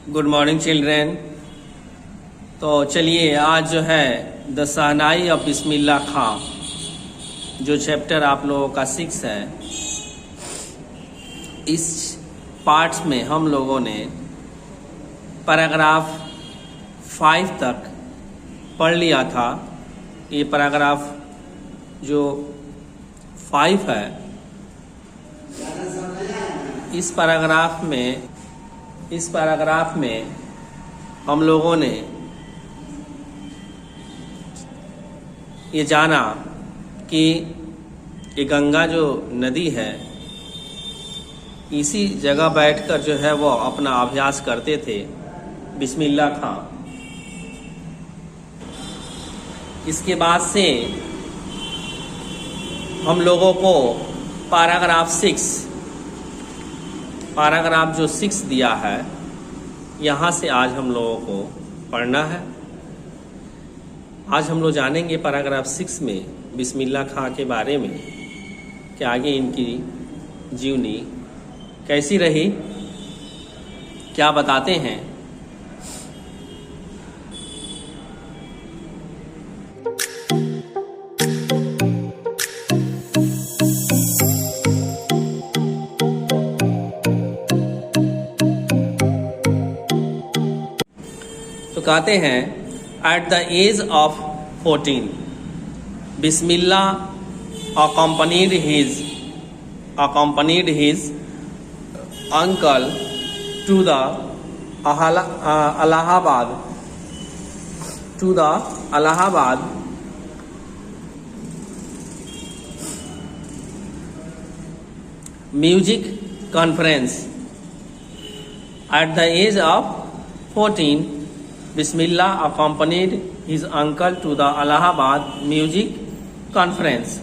Good morning children. तो चलिए आज जो है द शहनाई ऑफ बिस्मिल्लाह खां जो चैप्टर आप लोगों का 6 है, इस पार्ट्स में हम लोगों ने पैराग्राफ 5 तक पढ़ लिया था। ये पैराग्राफ जो 5 है, इस पैराग्राफ में हम लोगों ने ये जाना कि ये गंगा जो नदी है, इसी जगह बैठकर जो है वो अपना अभ्यास करते थे बिस्मिल्लाह खां। इसके बाद से हम लोगों को पैराग्राफ जो 6 दिया है, यहाँ से आज हम लोगों को पढ़ना है। आज हम लोग जानेंगे पैराग्राफ 6 में बिस्मिल्लाह खां के बारे में कि आगे इनकी जीवनी कैसी रही, क्या बताते हैं। तो कहते हैं, at the age of 14 Bismillah accompanied his uncle to the Allahabad music conference. At the age of 14, Bismillah accompanied his uncle to the Allahabad music conference.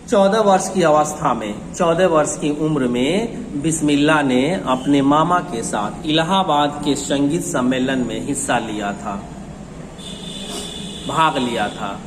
14 वर्ष की अवस्था में, 14 वर्ष की उम्र में बिस्मिल्लाह ने अपने मामा के साथ इलाहाबाद के संगीत सम्मेलन में हिस्सा लिया था, भाग लिया था।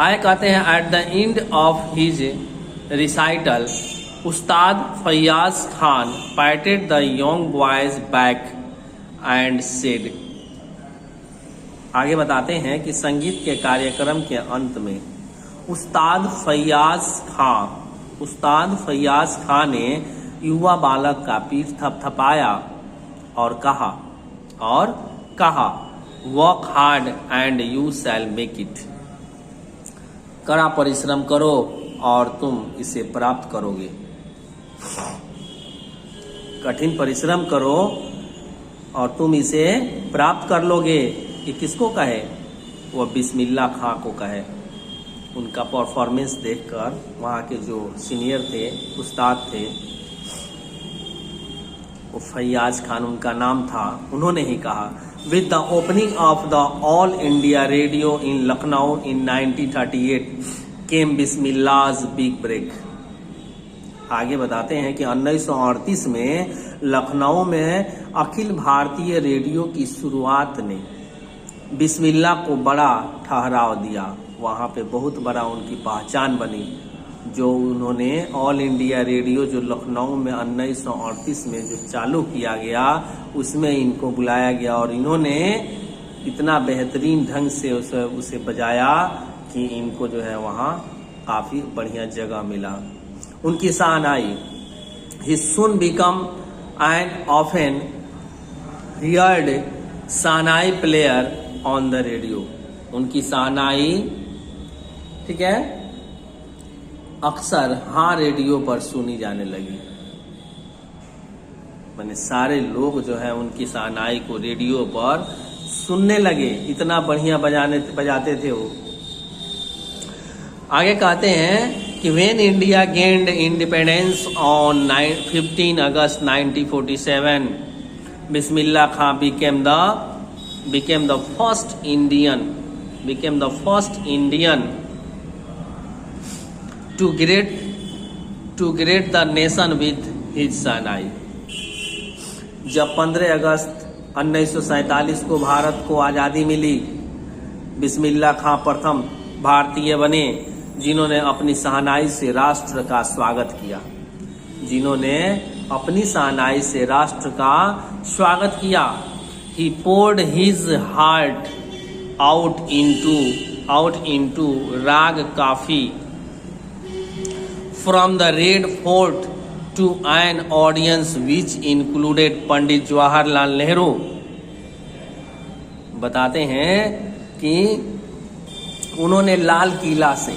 आए कहते हैं, at the end of his recital Ustad Faiyaz Khan patted the young boys back and said. आगे बताते हैं कि संगीत के कार्यक्रम के अंत में उस्ताद फैयाज खां ने युवा बालक का पीठ थपथपाया और कहा work hard and you shall make it. कड़ा परिश्रम करो और तुम इसे प्राप्त करोगे। कठिन परिश्रम करो और तुम इसे प्राप्त कर लोगे। ये किसको कहे? वो बिस्मिल्लाह खां को कहे। उनका परफॉर्मेंस देखकर वहाँ के जो सीनियर थे, उस्ताद थे, वो फैयाज खान उनका नाम था, उन्होंने ही कहा, with the opening of the All India Radio in Lucknow in 1938 came Bismillah's big break. आगे बताते हैं कि 1938 में लखनऊ में अखिल भारतीय रेडियो की शुरुआत ने बिस्मिल्लाह को बड़ा ठहराव दिया। वहाँ पे बहुत बड़ा उनकी पहचान बनी। जो उन्होंने ऑल इंडिया रेडियो जो लखनऊ में 1938 में जो चालू किया गया, उसमें इनको बुलाया गया और इन्होंने इतना बेहतरीन ढंग से उसे बजाया कि इनको जो है वहाँ काफ़ी बढ़िया जगह मिला। उनकी शहनाई ही soon become an often heard shehnai player on the radio. उनकी शहनाई, ठीक है, अक्सर रेडियो पर सुनी जाने लगी। माने सारे लोग जो है उनकी शहनाई को रेडियो पर सुनने लगे, इतना बढ़िया बजाते थे वो। आगे कहते हैं कि when India gained independence on 15 August 1947, Bismillah Khan became the first Indian to greet the nation with his शहनाई। जब 15 अगस्त 1947 को भारत को आज़ादी मिली, बिस्मिल्लाह खां प्रथम भारतीय बने जिन्होंने अपनी शहनाई से राष्ट्र का स्वागत किया। जिन्होंने अपनी सानाई से राष्ट्र का स्वागत किया। He poured his heart out into Rag Kafi from the Red Fort to an audience which included Pandit Jawaharlal Nehru. बताते हैं कि उन्होंने लाल किला से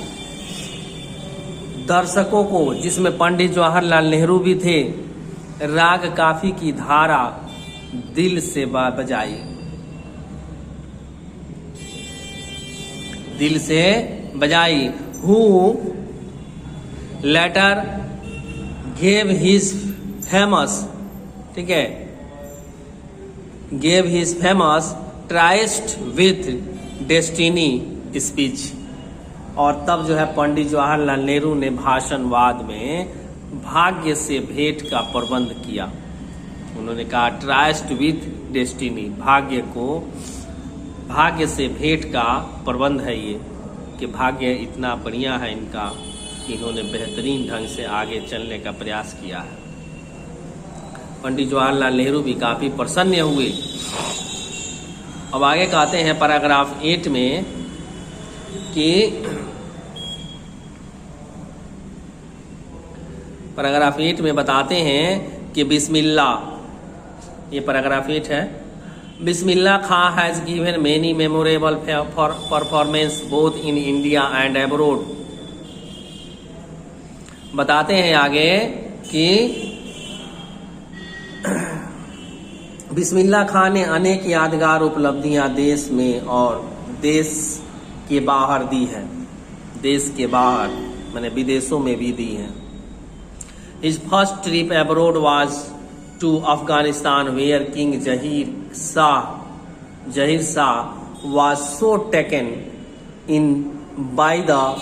दर्शकों को, जिसमें पंडित जवाहरलाल नेहरू भी थे, राग काफी की धारा दिल से बजाई, दिल से बजाई। Who later gave his famous, ठीक है, gave his famous Tryst with Destiny speech। और तब जो है पंडित जवाहरलाल नेहरू ने भाषणवाद में भाग्य से भेंट का प्रबंध किया। उन्होंने कहा ट्राइस्ट विथ डेस्टिनी, भाग्य से भेंट का प्रबंध है ये, कि भाग्य इतना बढ़िया है इनका कि इन्होंने बेहतरीन ढंग से आगे चलने का प्रयास किया है। पंडित जवाहरलाल नेहरू भी काफी प्रसन्न हुए। अब आगे कहते हैं पैराग्राफ 8 में कि पैराग्राफ 8 में बताते हैं कि बिस्मिल्लाह, ये पैराग्राफ 8 है। Bismillah Khan has given many memorable performance both in India and abroad. बताते हैं आगे कि बिस्मिल्लाह खां ने अनेक यादगार उपलब्धियां देश में और देश के बाहर दी है। देश के बाहर माने विदेशों में भी दी है। His first trip abroad was to Afghanistan, where King Zahir Shah was so taken in by the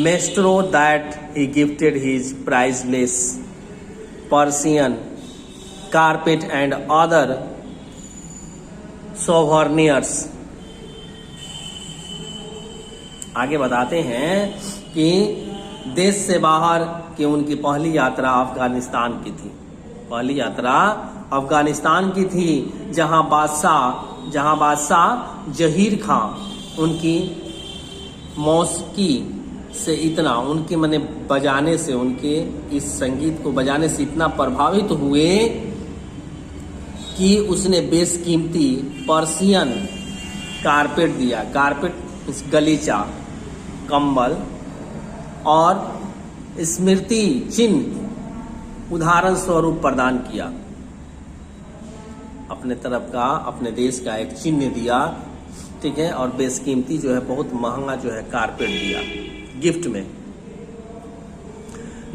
maestro that he gifted his priceless Persian carpet and other souvenirs। आगे बताते हैं कि देश से बाहर की उनकी पहली यात्रा अफगानिस्तान की थी। पहली यात्रा अफगानिस्तान की थी, जहां बादशाह जहीर खां उनकी मौसीकी से इतना, उनके मने बजाने से, उनके इस संगीत को बजाने से इतना प्रभावित हुए कि उसने बेशकीमती पर्शियन कारपेट दिया। कारपेट गलीचा, कंबल और स्मृति चिन्ह उदाहरण स्वरूप प्रदान किया। अपने तरफ का, अपने देश का एक चिन्ह दिया, ठीक है, और बेशकीमती जो है, बहुत महंगा जो है कारपेट दिया गिफ्ट में।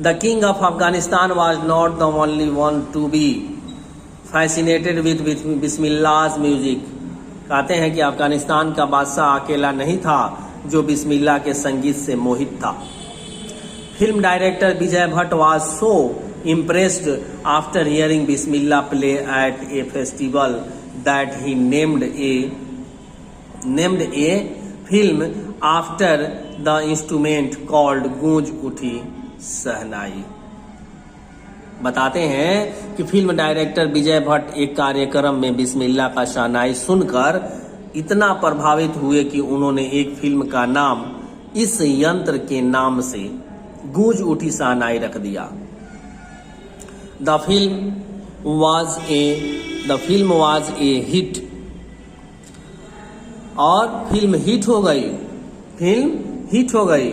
The king of Afghanistan was not the only one to be fascinated with Bismillah music. कहते हैं कि अफगानिस्तान का बादशाह अकेला नहीं था जो बिस्मिल्लाह के संगीत से मोहित था। Film director Vijay Bhatt was so impressed after hearing Bismillah play at A festival that he named a film after the instrument called गूंज उठी सहनाई। बताते हैं कि फिल्म डायरेक्टर विजय भट्ट एक कार्यक्रम में बिस्मिल्लाह का शहनाई सुनकर इतना प्रभावित हुए कि उन्होंने एक फिल्म का नाम इस यंत्र के नाम से गूंज उठी शहनाई रख दिया। The film was a hit, और फिल्म हिट हो गई।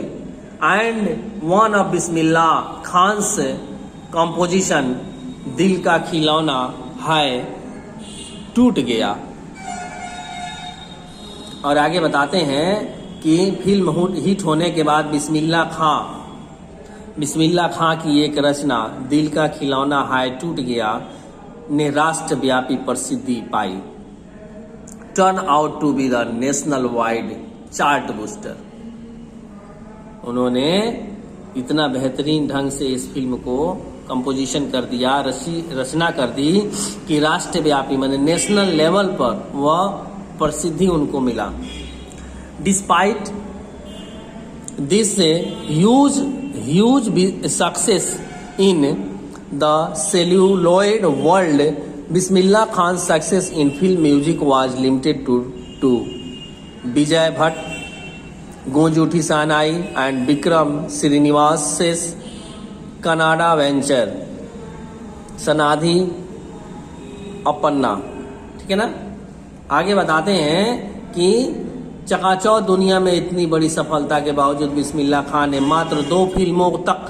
And one of Bismillah Khan's composition Dil ka खिलौना है टूट गया। और आगे बताते हैं कि फिल्म हिट होने के बाद बिस्मिल्लाह खां की एक रचना दिल का खिलौना हाय टूट गया ने राष्ट्रव्यापी प्रसिद्धि पाई। Turn out to be the national wide chart booster. उन्होंने इतना बेहतरीन ढंग से इस फिल्म को कंपोजिशन कर दिया, रचना कर दी कि राष्ट्रव्यापी माने नेशनल लेवल पर वह प्रसिद्धि उनको मिला। Despite this huge success in the celluloid world, Bismillah Khan success in film music was limited to Vijay Bhatt, Goonj Uthi Shehnai and Vikram Srinivas Kannada venture, Sanadhi Appanna. ठीक है ना। आगे बताते हैं कि चकाचौंध दुनिया में इतनी बड़ी सफलता के बावजूद बिस्मिल्लाह खान ने मात्र 2 फिल्मों तक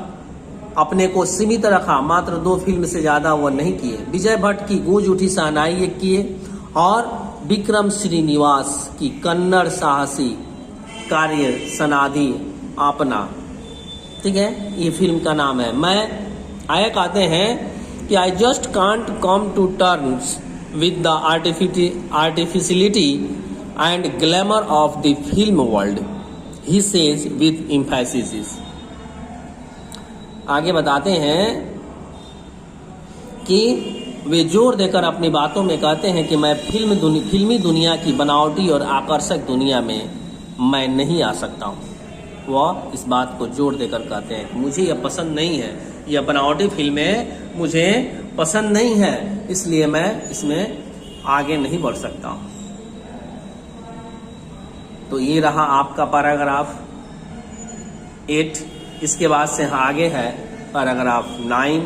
अपने को सीमित रखा, मात्र 2 फिल्म से ज्यादा वो नहीं किए। विजय भट्ट की गूंज उठी सानाई एक किए और विक्रम श्रीनिवास की कन्नड़ साहसी कार्य सनाधि आपना। ठीक है, ये फिल्म का नाम है। मैं आया कहते हैं कि I just can't come to terms with the artificiality and glamour of the film world, he says with emphasis. आगे बताते हैं कि वे जोर देकर अपनी बातों में कहते हैं कि मैं फिल्मी दुनिया की बनावटी और आकर्षक दुनिया में मैं नहीं आ सकता हूँ। वह इस बात को जोर देकर कहते हैं कि मुझे यह पसंद नहीं है, यह बनावटी फिल्में मुझे पसंद नहीं है, इसलिए मैं इसमें आगे नहीं बढ़ सकता हूँ। तो ये रहा आपका पैराग्राफ 8। इसके बाद से आगे है पैराग्राफ 9,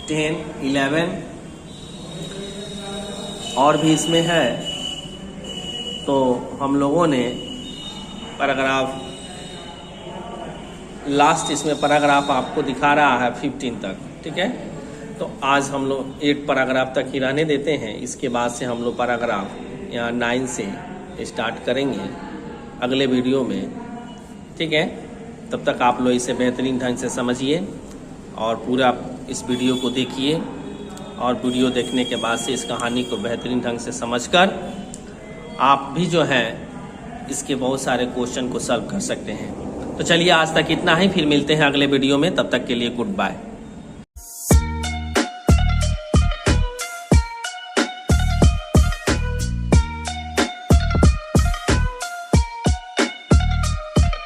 10, 11 और भी इसमें है। तो हम लोगों ने पैराग्राफ लास्ट इसमें पैराग्राफ आपको दिखा रहा है 15 तक। ठीक है, तो आज हम लोग 8 पैराग्राफ तक ही रहने देते हैं। इसके बाद से हम लोग पैराग्राफ यहाँ 9 से स्टार्ट करेंगे अगले वीडियो में। ठीक है, तब तक आप लोग इसे बेहतरीन ढंग से समझिए और पूरा इस वीडियो को देखिए और वीडियो देखने के बाद से इस कहानी को बेहतरीन ढंग से समझकर आप भी जो है इसके बहुत सारे क्वेश्चन को सॉल्व कर सकते हैं। तो चलिए आज तक इतना ही, फिर मिलते हैं अगले वीडियो में। तब तक के लिए गुड बाय।